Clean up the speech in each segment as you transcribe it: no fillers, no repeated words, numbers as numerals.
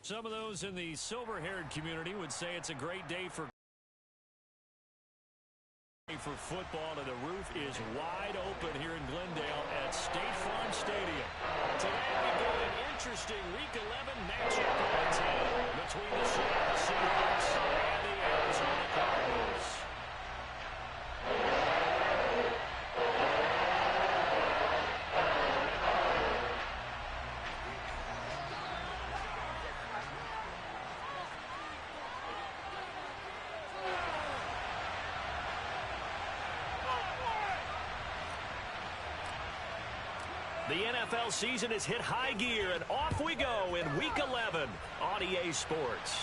Some of those in the silver-haired community would say it's a great day for football, and the roof is wide open here in Glendale at State Farm Stadium. Today we've got an interesting Week 11 matchup on tap between the Seattle Seahawks and the Arizona Cardinals. The NFL season has hit high gear, and off we go in Week 11 on EA Sports.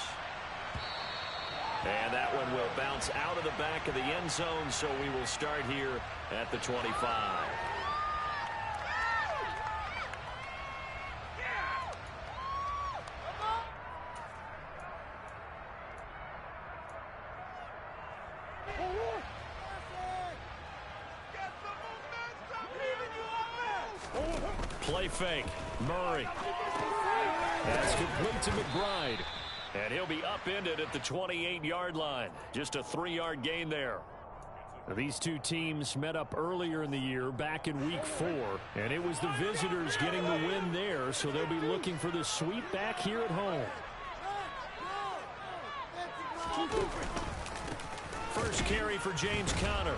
And that one will bounce out of the back of the end zone, so we will start here at the 25. Play fake. Murray. That's complete to McBride. And he'll be upended at the 28-yard line. Just a 3-yard gain there. These two teams met up earlier in the year, back in Week 4. And it was the visitors getting the win there, so they'll be looking for the sweep back here at home. First carry for James Conner.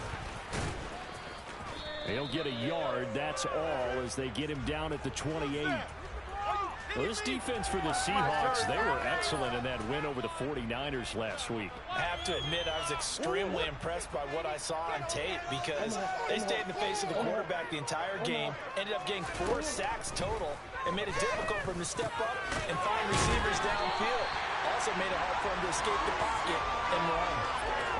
He'll get a yard, that's all, as they get him down at the 28. Well, this defense for the Seahawks, they were excellent in that win over the 49ers last week. I have to admit, I was extremely impressed by what I saw on tape because they stayed in the face of the quarterback the entire game, ended up getting 4 sacks total, and made it difficult for him to step up and find receivers downfield. Also made it hard for him to escape the pocket and run.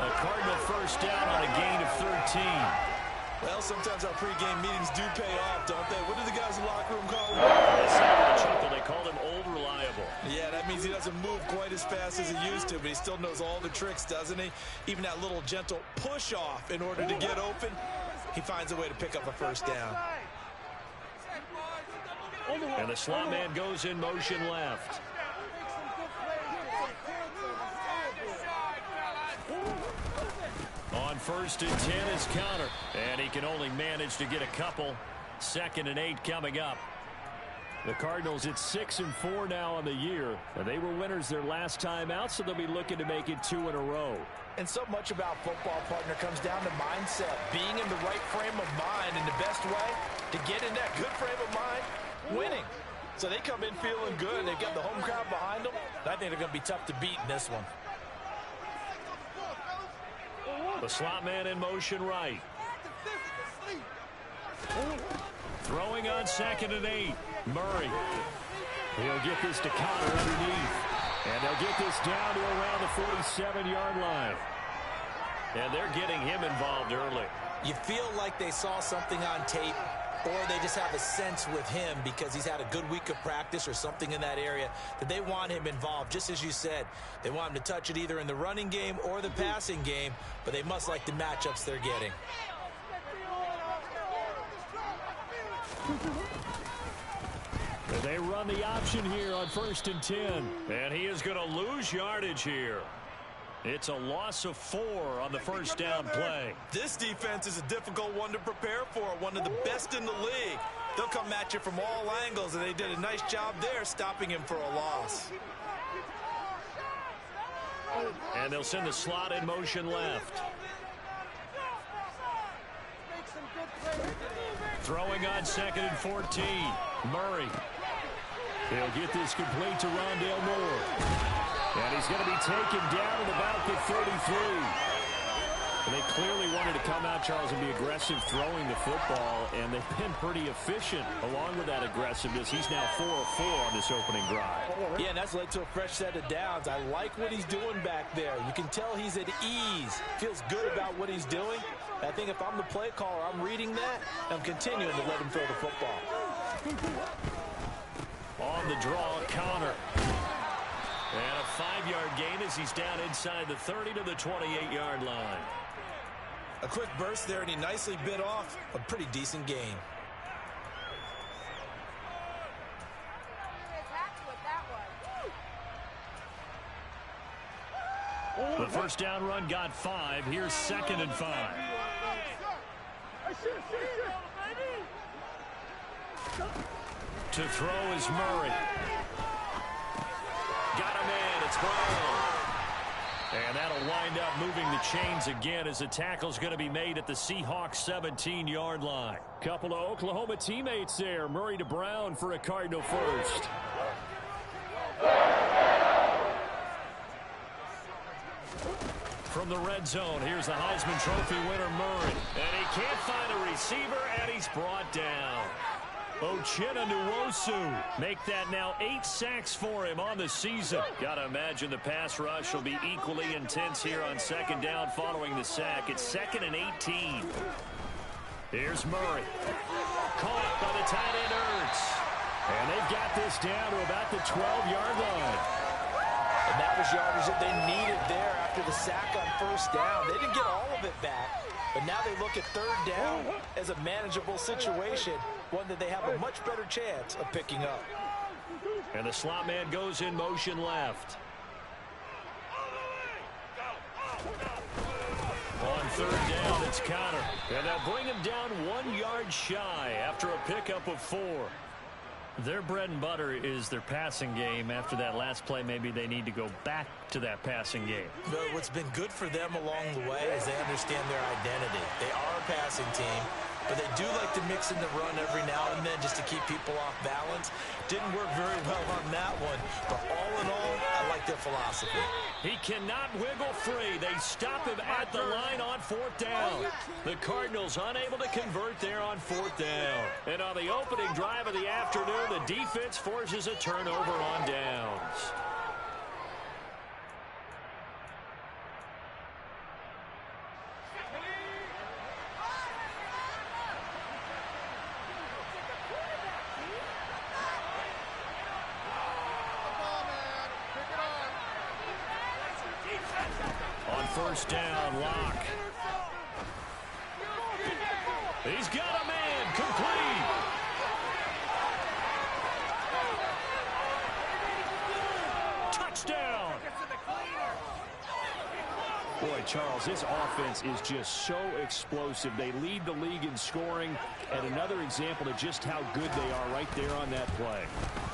A Cardinal first down on a gain of 13. Well, sometimes our pregame meetings do pay off, don't they? What do the guys in the locker room call him? They called him old reliable. Yeah, that means he doesn't move quite as fast as he used to, but he still knows all the tricks, doesn't he? Even that little gentle push-off in order to get open, he finds a way to pick up a first down. And the slot man goes in motion left. On 1st and 10 is Conner, and he can only manage to get a couple. 2nd and 8 coming up. The Cardinals at 6-4 now on the year. And they were winners their last time out, so they'll be looking to make it 2 in a row. And so much about football, partner, comes down to mindset. Being in the right frame of mind, and the best way to get in that good frame of mind, winning. So they come in feeling good. They've got the home crowd behind them. I think they're going to be tough to beat in this one. The slot man in motion right. Throwing on 2nd and 8. Murray. He'll get this to Conner underneath. And they'll get this down to around the 47-yard line. And they're getting him involved early. You feel like they saw something on tape, or they just have a sense with him because he's had a good week of practice or something in that area that they want him involved. Just as you said, they want him to touch it either in the running game or the passing game, but they must like the matchups they're getting. They run the option here on 1st and 10. And he is going to lose yardage here. It's a loss of 4 on the first down play. This defense is a difficult one to prepare for, one of the best in the league. They'll come at you from all angles, and they did a nice job there stopping him for a loss. And they'll send the slot in motion left. Throwing on 2nd and 14. Murray. He'll get this complete to Rondale Moore. And he's going to be taken down at about the 33. And they clearly wanted to come out, Charles, and be aggressive throwing the football, and they've been pretty efficient along with that aggressiveness. He's now 4 of 4 on this opening drive. Yeah, and that's led to a fresh set of downs. I like what he's doing back there. You can tell he's at ease. Feels good about what he's doing. I think if I'm the play caller, I'm reading that, and I'm continuing to let him throw the football. On the draw, Conner. And a 5-yard gain as he's down inside the 30 to the 28-yard line. A quick burst there, and he nicely bit off a pretty decent gain. The first down run got 5. Here's 2nd and 5. To throw is Murray. Got him in. It's Brown. And that'll wind up moving the chains again as the tackle's going to be made at the Seahawks 17-yard line. Couple of Oklahoma teammates there. Murray to Brown for a Cardinal first. From the red zone, here's the Heisman Trophy winner, Murray. And he can't find a receiver, and he's brought down. Uchenna Nwosu make that now 8 sacks for him on the season. Gotta imagine the pass rush will be equally intense here on 2nd down following the sack. It's 2nd and 18. Here's Murray. Caught by the tight end Ertz. And they've got this down to about the 12-yard line. And that was yardage that they needed there after the sack on 1st down. They didn't get all of it back, but now they look at 3rd down as a manageable situation, one that they have a much better chance of picking up. And the slot man goes in motion left. On 3rd down, it's Connor. And they'll bring him down 1 yard shy after a pickup of 4. Their bread and butter is their passing game. After that last play, maybe they need to go back to that passing game. But what's been good for them along the way is they understand their identity. They are a passing team, but they do like to mix in the run every now and then just to keep people off balance. Didn't work very well on that one, but all in all, I like their philosophy. He cannot wiggle free. They stop him at the line on 4th down. The Cardinals unable to convert there on 4th down. And on the opening drive of the afternoon, the defense forces a turnover on downs. On 1st down, Locke. He's got a man, complete. Touchdown. Boy, Charles, this offense is just so explosive. They lead the league in scoring, and another example of just how good they are right there on that play.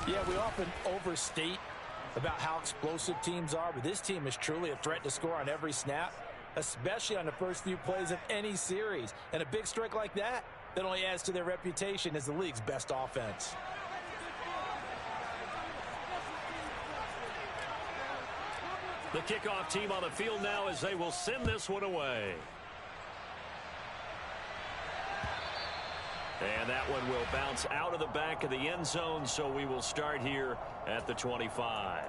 Yeah, we often overstate about how explosive teams are, but this team is truly a threat to score on every snap, especially on the first few plays of any series. And a big strike like that only adds to their reputation as the league's best offense. The kickoff team on the field now as they will send this one away. And that one will bounce out of the back of the end zone, so we will start here at the 25.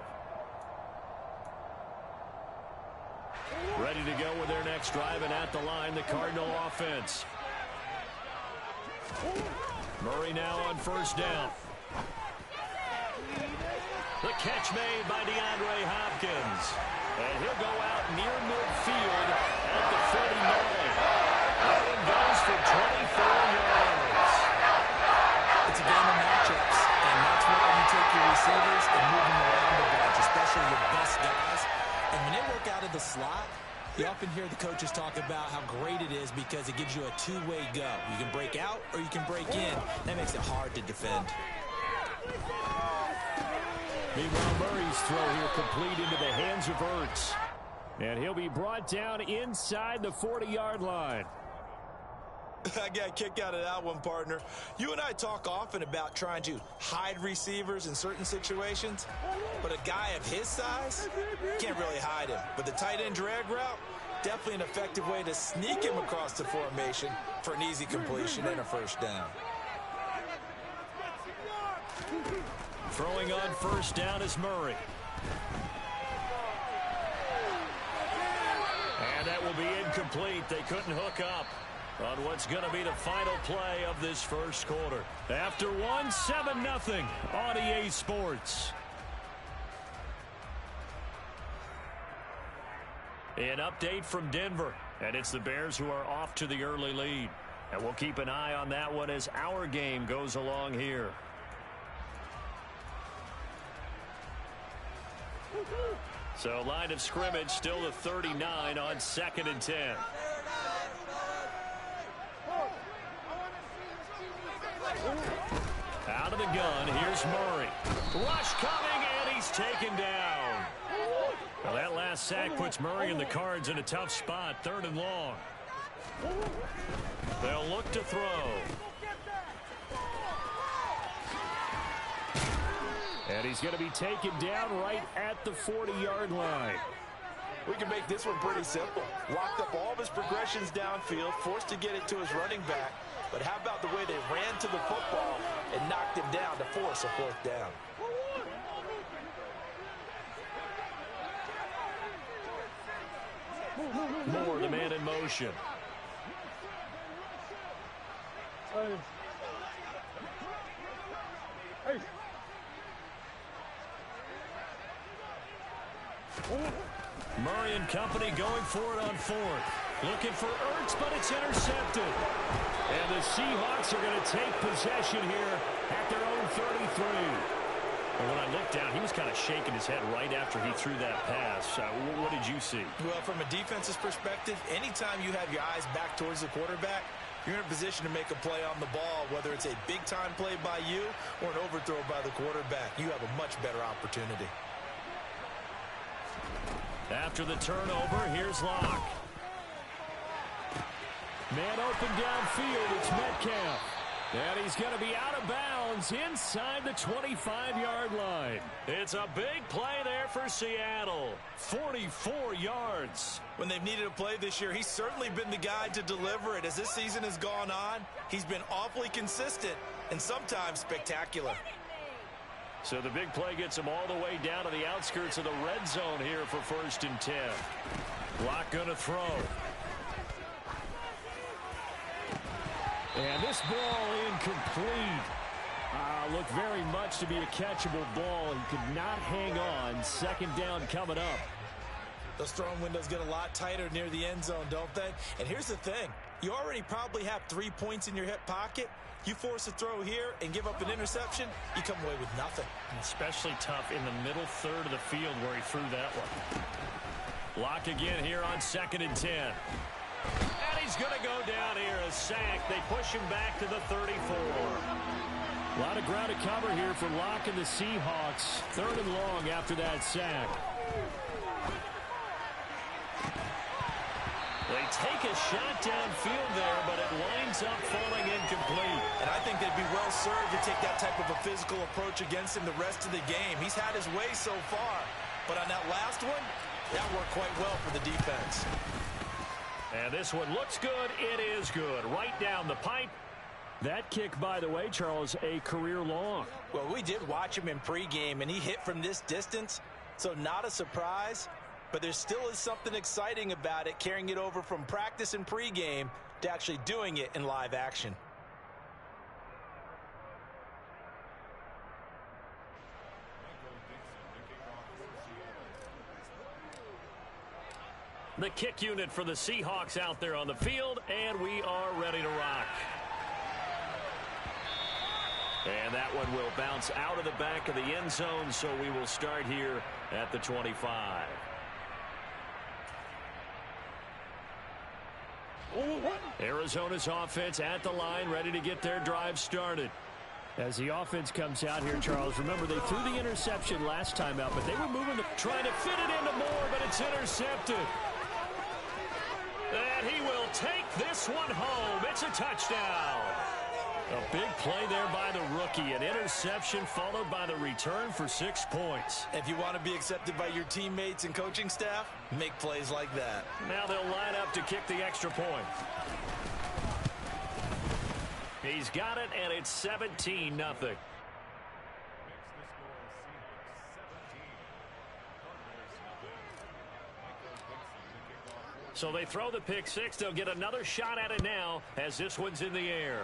Ready to go with their next drive, and at the line, the Cardinal offense. Murray now on 1st down. The catch made by DeAndre Hopkins. And he'll go out near midfield at the 49. That one goes for 24 yards. It's a game of matchups, and that's why you take your receivers and move them around a bunch, especially your best guys. And when they work out of the slot, you often hear the coaches talk about how great it is because it gives you a two-way go. You can break out or you can break in. That makes it hard to defend. Meanwhile, Murray's throw here complete into the hands of Ertz. And he'll be brought down inside the 40-yard line. I got a kick out of that one, partner. You and I talk often about trying to hide receivers in certain situations, but a guy of his size can't really hide him. But the tight end drag route, definitely an effective way to sneak him across the formation for an easy completion and a 1st down. Throwing on 1st down is Murray. And that will be incomplete. They couldn't hook up on what's going to be the final play of this first quarter. After one, 7-0 on EA Sports. An update from Denver, and it's the Bears who are off to the early lead. And we'll keep an eye on that one as our game goes along here. So line of scrimmage still the 39 on 2nd and 10. Out of the gun, here's Murray. Rush coming, and he's taken down. Well, that last sack puts Murray and the Cards in a tough spot, 3rd and long. They'll look to throw. And he's going to be taken down right at the 40-yard line. We can make this one pretty simple. Locked up all of his progressions downfield, forced to get it to his running back. But how about the way they ran to the football and knocked him down to force a 4th down? Moore, the man in motion. Murray and company going for it on 4th. Looking for Ertz, but it's intercepted. And the Seahawks are going to take possession here at their own 33. Well, when I looked down, he was kind of shaking his head right after he threw that pass. What did you see? Well, from a defense's perspective, anytime you have your eyes back towards the quarterback, you're in a position to make a play on the ball, whether it's a big-time play by you or an overthrow by the quarterback. You have a much better opportunity. After the turnover, here's Locke. Man open downfield, it's Metcalf. And he's going to be out of bounds inside the 25-yard line. It's a big play there for Seattle. 44 yards. When they've needed a play this year, he's certainly been the guy to deliver it. As this season has gone on, he's been awfully consistent and sometimes spectacular. So the big play gets him all the way down to the outskirts of the red zone here for 1st and 10. Locke going to throw. And this ball incomplete. Looked very much to be a catchable ball. He could not hang on. 2nd down coming up. Those throwing windows get a lot tighter near the end zone, don't they? And here's the thing. You already probably have 3 points in your hip pocket. You force a throw here and give up an interception, you come away with nothing. Especially tough in the middle 3rd of the field where he threw that one. Locke again here on 2nd and 10. And he's going to go down here, a sack. They push him back to the 34. A lot of ground to cover here for Locke and the Seahawks. 3rd and long after that sack. They take a shot downfield there, but it winds up falling incomplete. And I think they'd be well served to take that type of a physical approach against him the rest of the game. He's had his way so far, but on that last one, that worked quite well for the defense. And this one looks good. It is good. Right down the pipe. That kick, by the way, Charles, a career long. Well, we did watch him in pregame, and he hit from this distance, so not a surprise. But there still is something exciting about it, carrying it over from practice and pregame to actually doing it in live action. The kick unit for the Seahawks out there on the field, and we are ready to rock. And that one will bounce out of the back of the end zone, so we will start here at the 25. Arizona's offense at the line, ready to get their drive started. As the offense comes out here, Charles, remember they threw the interception last time out, but they were trying to fit it into Moore, but it's intercepted. And he will take this one home. It's a touchdown. A big play there by the rookie. An interception followed by the return for 6 points. If you want to be accepted by your teammates and coaching staff, make plays like that. Now they'll line up to kick the extra point. He's got it, and it's 17-0. So they throw the pick six. They'll get another shot at it now as this one's in the air.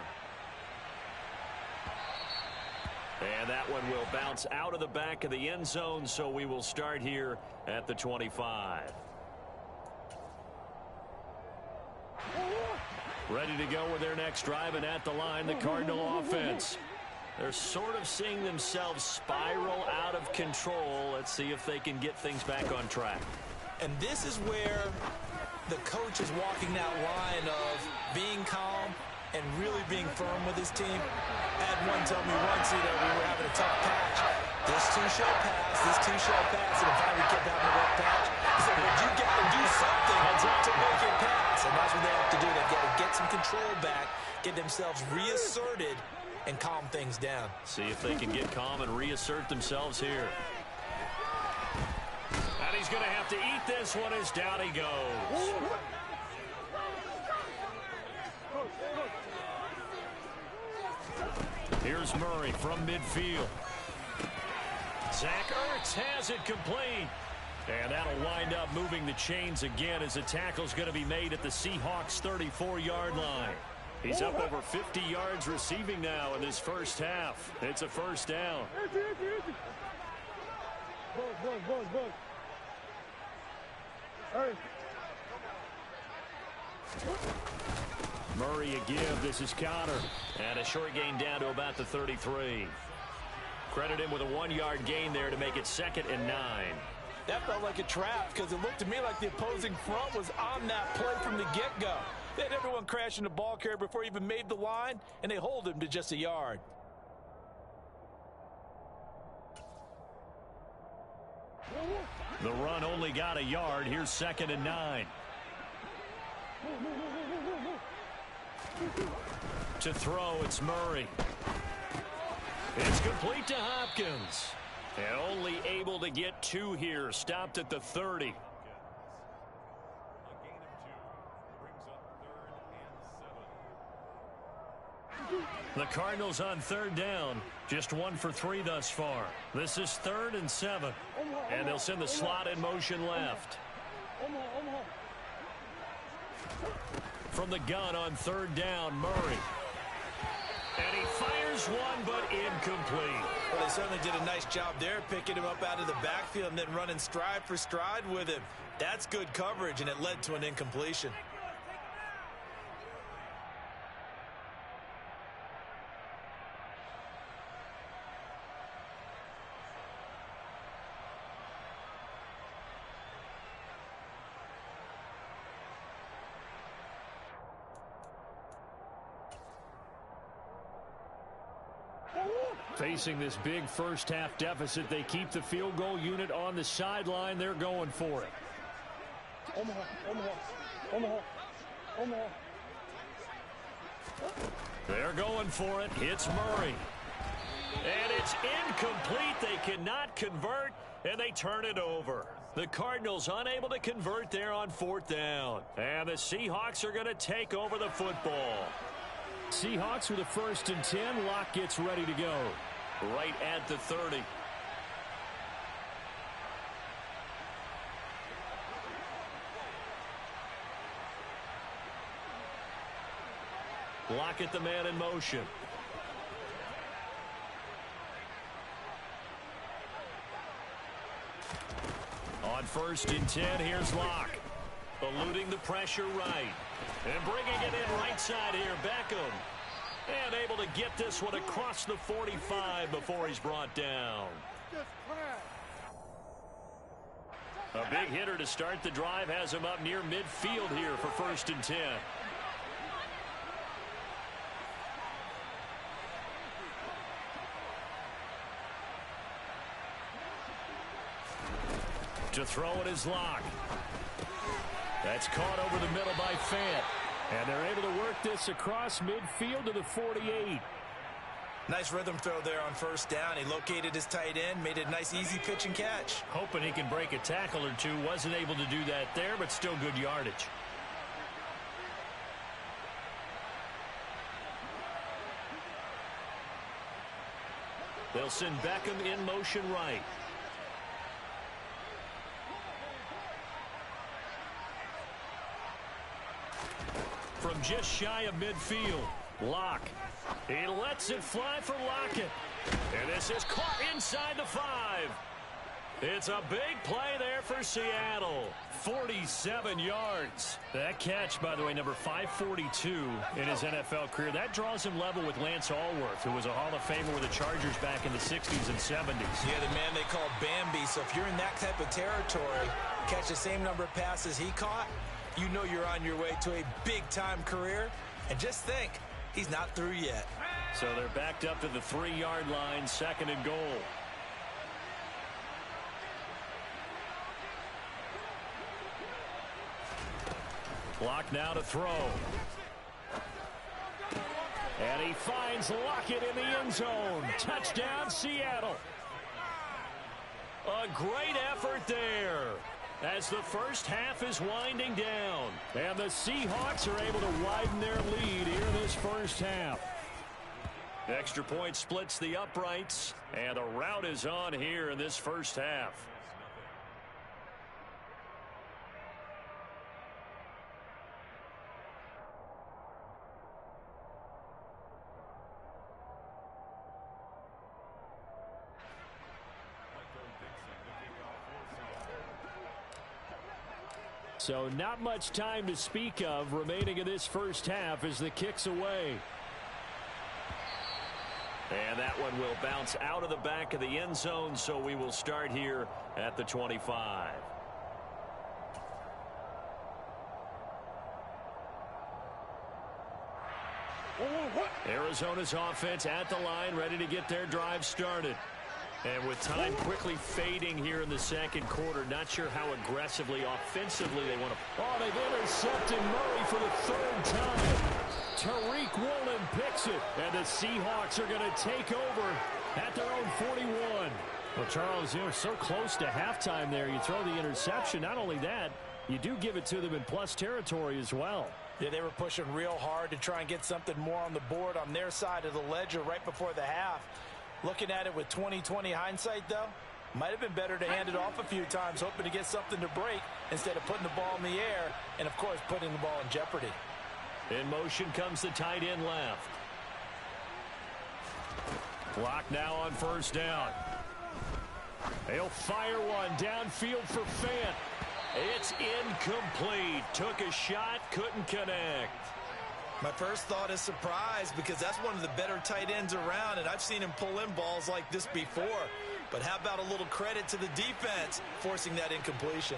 And that one will bounce out of the back of the end zone, so we will start here at the 25. Ready to go with their next drive, and at the line, the Cardinal offense. They're sort of seeing themselves spiral out of control. Let's see if they can get things back on track. And this is where the coach is walking that line of being calm and really being firm with his team. I had one tell me once, we were having a tough patch. This too shall pass, this too shall pass. And if we kept having a rough patch, he said, but you got to do something to make it pass. And that's what they have to do. They've got to get some control back, get themselves reasserted, and calm things down. See if they can get calm and reassert themselves here. And he's going to have to eat this one as down he goes. Here's Murray from midfield. Zach Ertz has it complete. And that'll wind up moving the chains again as the tackle's going to be made at the Seahawks' 34-yard line. He's up over 50 yards receiving now in this first half. It's a first down. Murray a give. This is Connor. And a short gain down to about the 33. Credit him with a 1-yard gain there to make it 2nd and 9. That felt like a trap because it looked to me like the opposing front was on that play from the get-go. They had everyone crashing the ball carrier before he even made the line, and they hold him to just a yard. The run only got a yard. Here's 2nd and 9. To throw, it's Murray. It's complete to Hopkins. And only able to get 2 here. Stopped at the 30. The Cardinals on 3rd down. Just 1 for 3 thus far. This is 3rd and 7. And they'll send the slot in motion left. From the gun on 3rd down, Murray. And he fires one, but incomplete. Well, they certainly did a nice job there, picking him up out of the backfield and then running stride for stride with him. That's good coverage, and it led to an incompletion. Facing this big first half deficit, they keep the field goal unit on the sideline. They're going for it. They're going for it. Hits Murray. And it's incomplete. They cannot convert, and they turn it over. The Cardinals unable to convert there on 4th down. And the Seahawks are going to take over the football. Seahawks with a 1st and 10. Locke gets ready to go. Right at the 30. Lockett the man in motion. On 1st and 10, here's Locke. Eluding the pressure right. And bringing it in right side here, Beckham. And able to get this one across the 45 before he's brought down. A big hitter to start the drive has him up near midfield here for 1st and 10. To throw it is Locke. That's caught over the middle by Fant. And they're able to work this across midfield to the 48. Nice rhythm throw there on 1st down. He located his tight end, made it a nice easy pitch and catch. Hoping he can break a tackle or two. Wasn't able to do that there, but still good yardage. They'll send Beckham in motion right. From just shy of midfield, Locke. He lets it fly for Lockett. And this is caught inside the 5. It's a big play there for Seattle. 47 yards. That catch, by the way, number 542 in his NFL career. That draws him level with Lance Allworth, who was a Hall of Famer with the Chargers back in the 60s and 70s. Yeah, the man they call Bambi. So if you're in that type of territory, catch the same number of passes he caught, you know you're on your way to a big-time career. And just think, he's not through yet. So they're backed up to the 3-yard line, 2nd and goal. Clock now to throw. And he finds Lockett in the end zone. Touchdown, Seattle. A great effort there as the first half is winding down. And the Seahawks are able to widen their lead here in this first half. Extra point splits the uprights, and a rout is on here in this first half. So not much time to speak of remaining in this first half as the kick's away. And that one will bounce out of the back of the end zone, so we will start here at the 25. Arizona's offense at the line, ready to get their drive started. And with time quickly fading here in the second quarter, not sure how aggressively, offensively they want to. Oh, they've intercepted Murray for the 3rd time. Tariq Woolen picks it, and the Seahawks are going to take over at their own 41. Well, Charles, you're so close to halftime there. You throw the interception. Not only that, you do give it to them in plus territory as well. Yeah, they were pushing real hard to try and get something more on the board on their side of the ledger right before the half. Looking at it with 20/20 hindsight, though, might have been better to hand it off a few times, hoping to get something to break instead of putting the ball in the air and, of course, putting the ball in jeopardy. In motion comes the tight end left. Clock now on 1st down. He'll fire one downfield for Fant. It's incomplete. Took a shot, couldn't connect. My first thought is surprise because that's one of the better tight ends around, and I've seen him pull in balls like this before. But how about a little credit to the defense forcing that incompletion?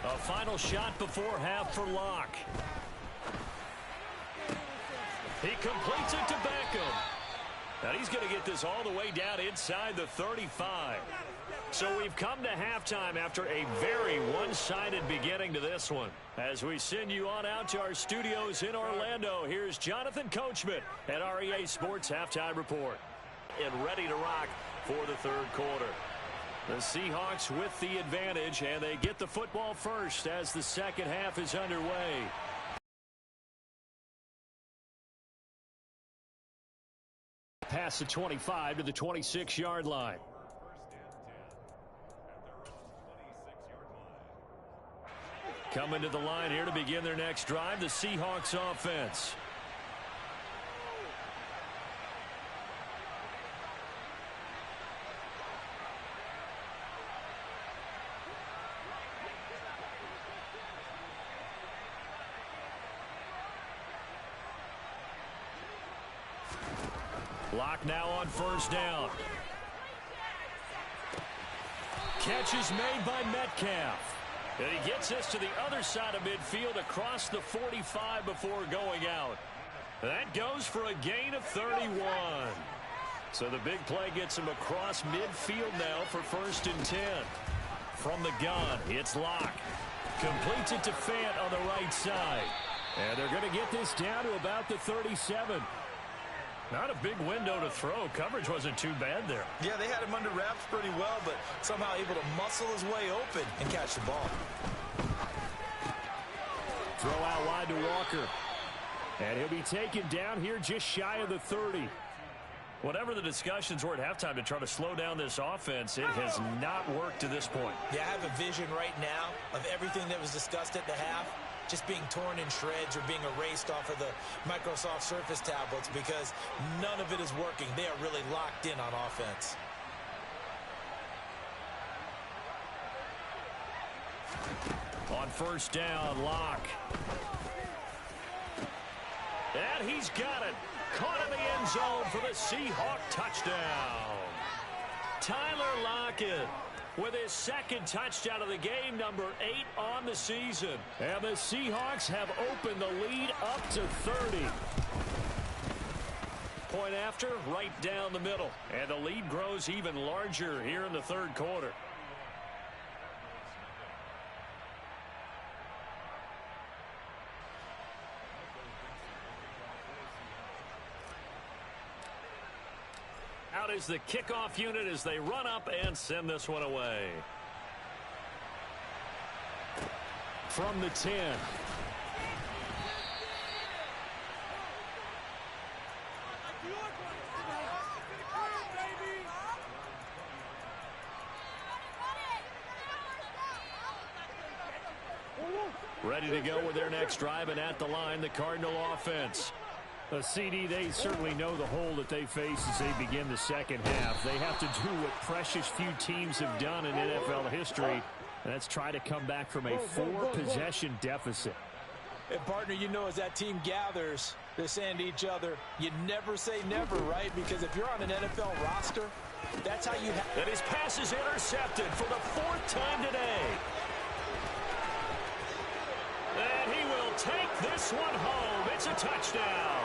A final shot before half for Locke. He completes it to Beckham. And he's going to get this all the way down inside the 35. So we've come to halftime after a very one-sided beginning to this one. As we send you on out to our studios in Orlando, here's Jonathan Coachman at REA Sports Halftime Report. And ready to rock for the 3rd quarter. The Seahawks with the advantage, and they get the football first as the second half is underway. Past the 25 to the 26-yard line. Coming to the line here to begin their next drive, the Seahawks offense. Lock now on 1st down. Catch is made by Metcalf. And he gets us to the other side of midfield across the 45 before going out. That goes for a gain of 31. So the big play gets him across midfield now for 1st and 10. From the gun, it's Locke. Completes it to Fant on the right side. And they're going to get this down to about the 37. Not a big window to throw. Coverage wasn't too bad there. Yeah, they had him under wraps pretty well, but somehow able to muscle his way open and catch the ball. Throw out wide to Walker. And he'll be taken down here just shy of the 30. Whatever the discussions were at halftime to try to slow down this offense, it has not worked to this point. Yeah, I have a vision right now of everything that was discussed at the half just being torn in shreds or being erased off of the Microsoft Surface tablets because none of it is working. They are really locked in on offense. On first down, Locke. And he's got it. Caught in the end zone for the Seahawk touchdown. Tyler Lockett with his second touchdown of the game, number 8 on the season. And the Seahawks have opened the lead up to 30. Point after, right down the middle. And the lead grows even larger here in the third quarter. Out is the kickoff unit as they run up and send this one away. From the 10. Ready to go with their next drive, and at the line, the Cardinal offense. A CD, they certainly know the hole that they face as they begin the second half. They have to do what precious few teams have done in NFL history, and that's try to come back from a 4-possession deficit. And partner, you know, as that team gathers, they're saying to each other, you never say never, right? Because if you're on an NFL roster, that's how you have. And his pass is intercepted for the 4th time today. And he will take this one home. It's a touchdown.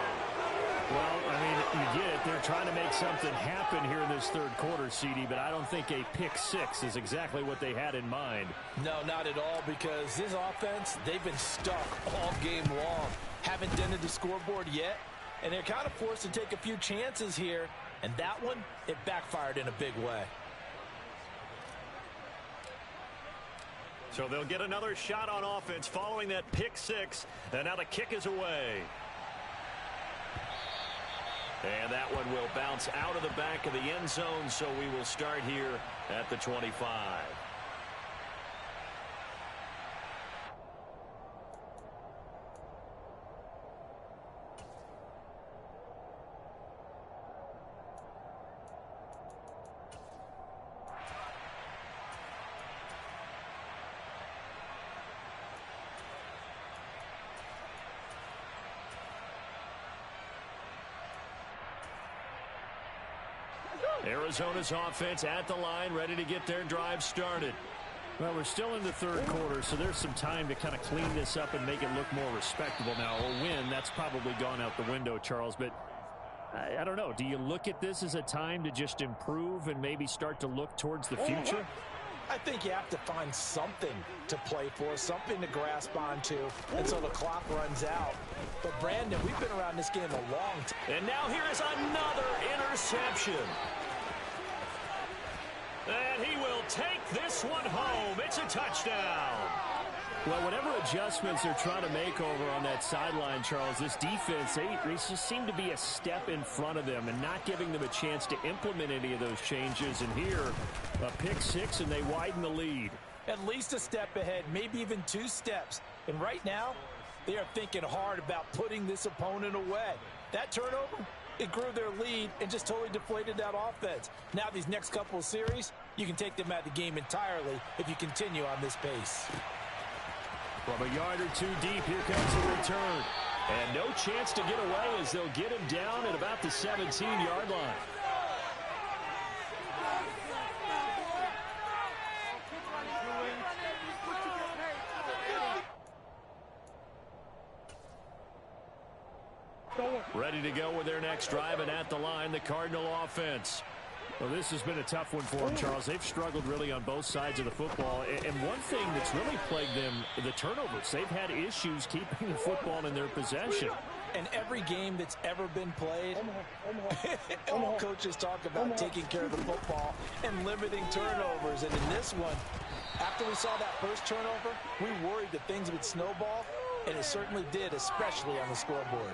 Well, I mean, you get it. They're trying to make something happen here in this third quarter, CD, but I don't think a pick six is exactly what they had in mind. No, not at all, because this offense, they've been stuck all game long. Haven't dented the scoreboard yet, and they're kind of forced to take a few chances here, and that one, it backfired in a big way. So they'll get another shot on offense following that pick six, and now the kick is away. And that one will bounce out of the back of the end zone, so we will start here at the 25. Arizona's offense at the line, ready to get their drive started. Well, we're still in the third quarter, so there's some time to kind of clean this up and make it look more respectable. Now, a win, that's probably gone out the window, Charles, but I don't know. Do you look at this as a time to just improve and maybe start to look towards the future? I think you have to find something to play for, something to grasp onto until the clock runs out. But, Brandon, we've been around this game a long time. And now here is another interception. And he will take this one home. It's a touchdown. Well, whatever adjustments they're trying to make over on that sideline, Charles, this defense, they just seem to be a step in front of them and not giving them a chance to implement any of those changes. And here, a pick six, and they widen the lead. At least a step ahead, maybe even 2 steps. And right now, they are thinking hard about putting this opponent away. That turnover, it grew their lead and just totally deflated that offense. Now these next couple of series, you can take them out of the game entirely if you continue on this pace. From a yard or 2 deep, here comes the return. And no chance to get away as they'll get him down at about the 17-yard line. Ready to go with their next drive, and at the line, the Cardinal offense. Well, this has been a tough one for them, Charles. They've struggled really on both sides of the football. And one thing that's really plagued them, the turnovers. They've had issues keeping the football in their possession. And every game that's ever been played, all coaches talk about taking care of the football and limiting turnovers. And in this one, after we saw that first turnover, we worried that things would snowball, and it certainly did, especially on the scoreboard.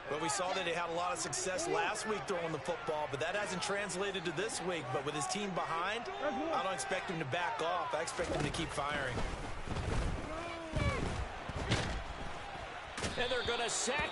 But we saw that he had a lot of success last week throwing the football, but that hasn't translated to this week. But with his team behind, I don't expect him to back off. I expect him to keep firing. And they're going to sack.